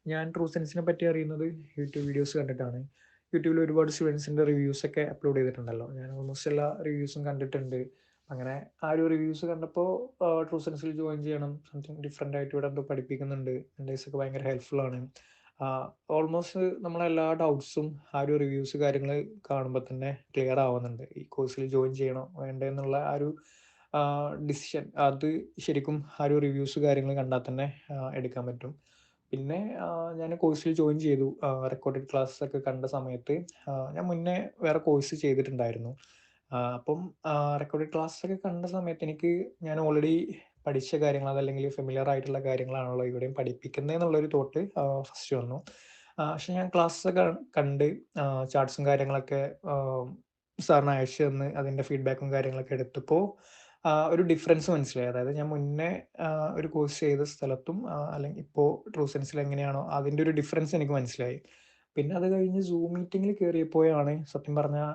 ഞാൻ ട്രൂ സെൻസിനെ പറ്റി അറിയുന്നത് യൂട്യൂബ് വീഡിയോസ് കണ്ടിട്ടാണ്. യൂട്യൂബിൽ ഒരുപാട് സ്റ്റുഡൻസിൻ്റെ റിവ്യൂസൊക്കെ അപ്ലോഡ് ചെയ്തിട്ടുണ്ടല്ലോ. ഞാൻ ഓൾമോസ്റ്റ് എല്ലാ റിവ്യൂസും കണ്ടിട്ടുണ്ട്. അങ്ങനെ ആ ഒരു റിവ്യൂസ് കണ്ടപ്പോൾ ട്രൂ സെൻസിൽ ജോയിൻ ചെയ്യണം, സംതിങ് ഡിഫറെൻ്റ് ആയിട്ട് ഇവിടെ എന്തോ പഠിപ്പിക്കുന്നുണ്ട്, മെൻറ്റേഴ്സൊക്കെ ഭയങ്കര ഹെൽപ്ഫുള്ളാണ്. ഓൾമോസ്റ്റ് നമ്മളെല്ലാ ഡൗട്ട്സും ആ ഒരു റിവ്യൂസ് കാര്യങ്ങൾ കാണുമ്പോൾ തന്നെ ക്ലിയർ ആവുന്നുണ്ട്. ഈ കോഴ്സിൽ ജോയിൻ ചെയ്യണോ വേണ്ടേ എന്നുള്ള ആ ഒരു ഡിസിഷൻ അത് ശരിക്കും ആ ഒരു റിവ്യൂസ് കാര്യങ്ങൾ കണ്ടാൽ തന്നെ എടുക്കാൻ പറ്റും. പിന്നെ ഞാൻ കോഴ്സിൽ ജോയിൻ ചെയ്തു. റെക്കോർഡഡ് ക്ലാസ് ഒക്കെ കണ്ട സമയത്ത് ഞാൻ മുന്നേ വേറെ കോഴ്സ് ചെയ്തിട്ടുണ്ടായിരുന്നു. അപ്പം റെക്കോർഡഡ് ക്ലാസ് ഒക്കെ കണ്ട സമയത്ത് ഞാൻ ഓൾറെഡി പഠിച്ച കാര്യങ്ങൾ അതല്ലെങ്കിൽ ഫെമിലിയർ ആയിട്ടുള്ള കാര്യങ്ങളാണല്ലോ ഇവിടെയും പഠിപ്പിക്കുന്നത് എന്നുള്ളൊരു തോട്ട് ഫസ്റ്റ് വന്നു. പക്ഷെ ഞാൻ ക്ലാസ് ഒക്കെ കണ്ട് ചാർട്ട്സും കാര്യങ്ങളൊക്കെ സാറിന് അയച്ചു തന്ന് അതിൻ്റെ ഫീഡ്ബാക്കും കാര്യങ്ങളൊക്കെ എടുത്തപ്പോൾ ഒരു ഡിഫറൻസ് മനസ്സിലായി. അതായത് ഞാൻ മുന്നേ ഒരു കോഴ്സ് ചെയ്ത സ്ഥലത്തും അല്ലെങ്കിൽ ഇപ്പോൾ ട്രൂ സെൻസിൽ എങ്ങനെയാണോ അതിൻ്റെ ഒരു ഡിഫറൻസ് എനിക്ക് മനസ്സിലായി. പിന്നെ അത് കഴിഞ്ഞ് സൂം മീറ്റിങ്ങിൽ കയറിയപ്പോഴാണ് സത്യം പറഞ്ഞാൽ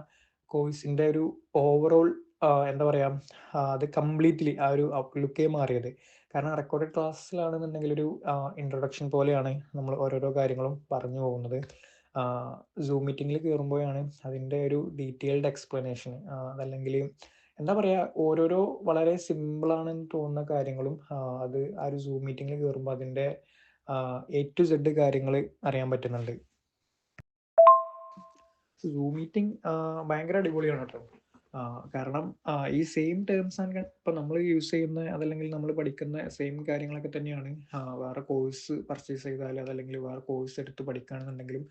കോഴ്സിൻ്റെ ഒരു ഓവറോൾ എന്താ പറയുക, അത് കംപ്ലീറ്റ്ലി ആ ഒരു ഔട്ട്ലുക്കേ മാറിയത്. കാരണം റെക്കോർഡഡ് ക്ലാസ്സിലാണെന്നുണ്ടെങ്കിൽ ഒരു ഇൻട്രൊഡക്ഷൻ പോലെയാണ് നമ്മൾ ഓരോരോ കാര്യങ്ങളും പറഞ്ഞു പോകുന്നത്. സൂം മീറ്റിങ്ങിൽ കയറുമ്പോഴാണ് അതിൻ്റെ ഒരു ഡീറ്റെയിൽഡ് എക്സ്പ്ലനേഷൻ, അതല്ലെങ്കിൽ എന്താ പറയുക, ഓരോരോ വളരെ സിമ്പിളാണെന്ന് തോന്നുന്ന കാര്യങ്ങളും അത് ആ ഒരു സൂം മീറ്റിങ്ങിൽ കയറുമ്പോൾ അതിൻ്റെ എ ടു സെഡ് കാര്യങ്ങൾ അറിയാൻ പറ്റുന്നുണ്ട്. സൂം മീറ്റിംഗ് ഭയങ്കര അടിപൊളിയാണ് കേട്ടോ. കാരണം ഈ സെയിം ടേംസ് ആൻഡ് ഇപ്പം നമ്മൾ യൂസ് ചെയ്യുന്ന അതല്ലെങ്കിൽ നമ്മൾ പഠിക്കുന്ന സെയിം കാര്യങ്ങളൊക്കെ തന്നെയാണ് വേറെ കോഴ്സ് പർച്ചേസ് ചെയ്താൽ അതല്ലെങ്കിൽ വേറെ കോഴ്സ് എടുത്ത് പഠിക്കുകയാണെന്നുണ്ടെങ്കിലും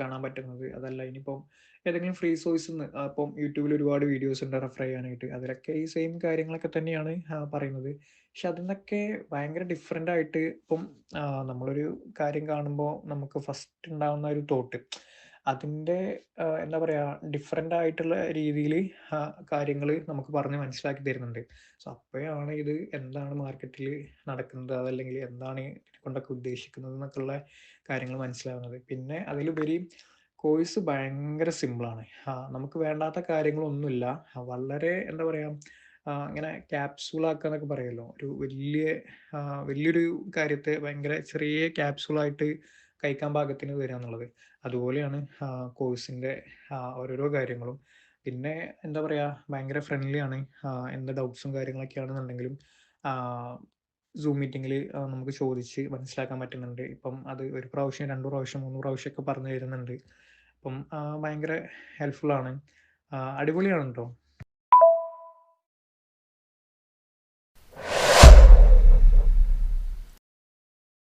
കാണാൻ പറ്റുന്നത്. അതല്ല ഇനിയിപ്പം ഏതെങ്കിലും ഫ്രീ സോഴ്സിൽ നിന്ന് ഇപ്പം യൂട്യൂബിൽ ഒരുപാട് വീഡിയോസ് ഉണ്ട് റെഫർ ചെയ്യാനായിട്ട്, അതിലൊക്കെ ഈ സെയിം കാര്യങ്ങളൊക്കെ തന്നെയാണ് പറയുന്നത്. പക്ഷെ അതിൽ നിന്നൊക്കെ ഭയങ്കര ഡിഫറെൻ്റ് ആയിട്ട് ഇപ്പം നമ്മളൊരു കാര്യം കാണുമ്പോൾ നമുക്ക് ഫസ്റ്റ് ഉണ്ടാകുന്ന ഒരു തോട്ട് അതിൻ്റെ എന്താ പറയുക, ഡിഫറെൻ്റ് ആയിട്ടുള്ള രീതിയിൽ കാര്യങ്ങൾ നമുക്ക് പറഞ്ഞ് മനസ്സിലാക്കി തരുന്നുണ്ട്. സോ അപ്പോഴാണ് ഇത് എന്താണ് മാർക്കറ്റിൽ നടക്കുന്നത് അതല്ലെങ്കിൽ എന്താണ് കൊണ്ടൊക്കെ ഉദ്ദേശിക്കുന്നത് എന്നൊക്കെയുള്ള കാര്യങ്ങൾ മനസ്സിലാവുന്നത്. പിന്നെ അതിലുപരി കോഴ്സ് ഭയങ്കര സിമ്പിളാണ്. നമുക്ക് വേണ്ടാത്ത കാര്യങ്ങളൊന്നുമില്ല. വളരെ എന്താ പറയുക, ഇങ്ങനെ ക്യാപ്സൂളാക്കുക എന്നൊക്കെ പറയുമല്ലോ, ഒരു വലിയൊരു കാര്യത്തെ ഭയങ്കര ചെറിയ ക്യാപ്സൂളായിട്ട് കഴിക്കാൻ പാകത്തിന് തരിക എന്നുള്ളത്. അതുപോലെയാണ് കോഴ്സിൻ്റെ ഓരോരോ കാര്യങ്ങളും. പിന്നെ എന്താ പറയുക, ഭയങ്കര ഫ്രണ്ട്ലിയാണ്. എന്ത് ഡൗട്ട്സും കാര്യങ്ങളൊക്കെ ആണെന്നുണ്ടെങ്കിലും സൂം മീറ്റിങ്ങിൽ നമുക്ക് ചോദിച്ച് മനസ്സിലാക്കാൻ പറ്റുന്നുണ്ട്. ഇപ്പം അത് ഒരു പ്രാവശ്യം 2 പ്രാവശ്യം 3 പ്രാവശ്യമൊക്കെ പറഞ്ഞു തരുന്നുണ്ട്. അപ്പം ഭയങ്കര ഹെൽപ്ഫുള്ളാണ്. അടിപൊളിയാണ് കേട്ടോ.